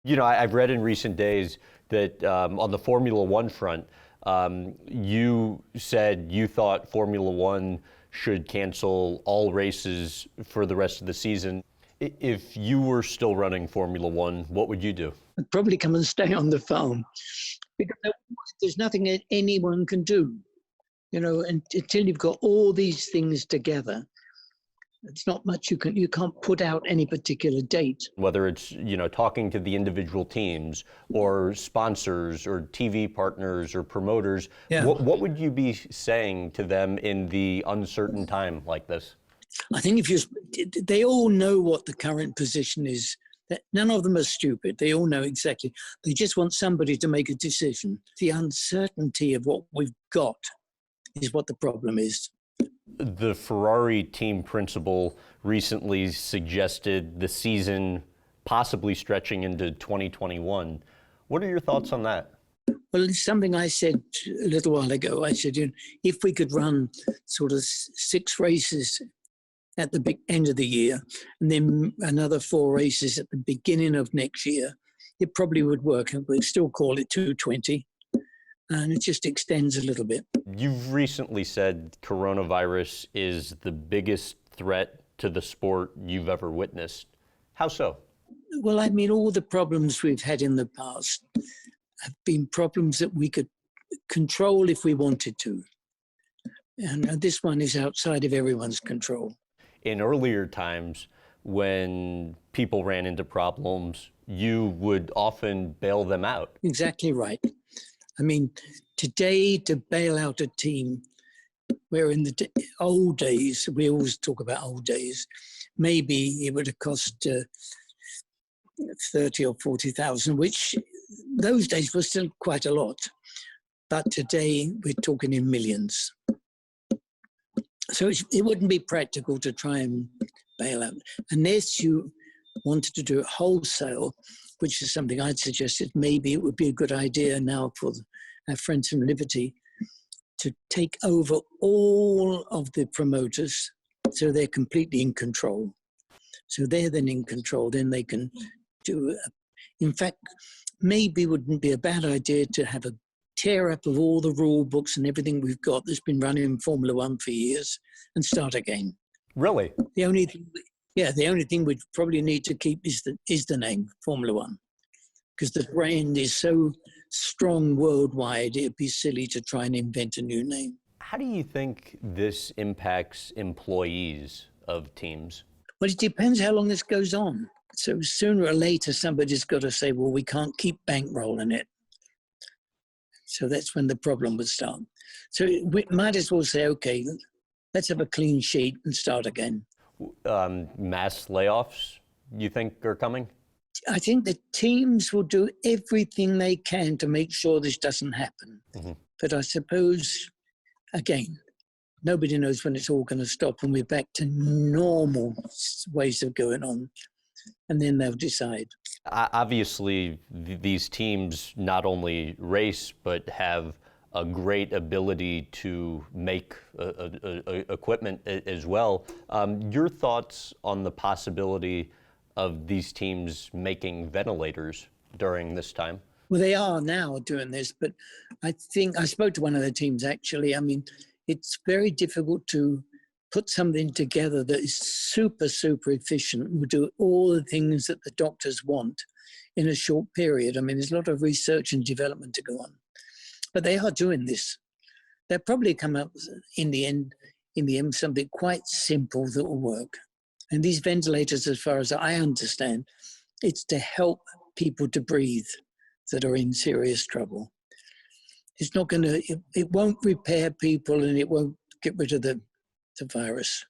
I've read in recent days that on the Formula One front, you said you thought Formula One should cancel all races for the rest of the season. If you were still running Formula One, what would you do? I'd probably come and stay on the farm because there's nothing that anyone can do, until you've got all these things together. It's not much you can't put out any particular date. Whether it's, talking to the individual teams or sponsors or TV partners or promoters, what would you be saying to them in the uncertain time like this? I think they all know what the current position is. None of them are stupid. They all know exactly. They just want somebody to make a decision. The uncertainty of what we've got is what the problem is. The Ferrari team principal recently suggested the season possibly stretching into 2021. What are your thoughts on that? Well, it's something I said a little while ago. I said, if we could run sort of 6 races at the big end of the year and then another 4 races at the beginning of next year, it probably would work. And we'd still call it 220. And it just extends a little bit. You've recently said coronavirus is the biggest threat to the sport you've ever witnessed. How so? Well, I mean, all the problems we've had in the past have been problems that we could control if we wanted to. And this one is outside of everyone's control. In earlier times, when people ran into problems, you would often bail them out. Exactly right. I mean, today to bail out a team, where in the old days, we always talk about old days, maybe it would have cost 30 or 40,000, which those days was still quite a lot. But today we're talking in millions. So it wouldn't be practical to try and bail out unless you wanted to do it wholesale, which is something I'd suggested. Maybe it would be a good idea now for our friends from Liberty to take over all of the promoters so they're completely in control. So they're then in control, then they can do. In fact, maybe it wouldn't be a bad idea to have a tear up of all the rule books and everything we've got that's been running in Formula One for years and start again. Really? The only thing we'd probably need to keep is the name Formula One, because the brand is so strong worldwide. It'd be silly to try and invent a new name. How do you think this impacts employees of teams? Well, it depends how long this goes on. So sooner or later, somebody's got to say, well, we can't keep bankrolling it. So that's when the problem would start. So we might as well say, okay, let's have a clean sheet and start again. Mass layoffs, you think, are coming? I think the teams will do everything they can to make sure this doesn't happen. Mm-hmm. But I suppose, again, nobody knows when it's all going to stop and we're back to normal ways of going on. And then they'll decide. Obviously, these teams not only race, but have a great ability to make equipment as well. Your thoughts on the possibility of these teams making ventilators during this time? Well, they are now doing this, but I think I spoke to one of the teams actually. I mean, it's very difficult to put something together that is super, super efficient and will do all the things that the doctors want in a short period. I mean, there's a lot of research and development to go on. But they are doing this. They'll probably come up in the end, something quite simple that will work. And these ventilators, as far as I understand, it's to help people to breathe that are in serious trouble. It's not going to, it won't repair people and it won't get rid of the virus.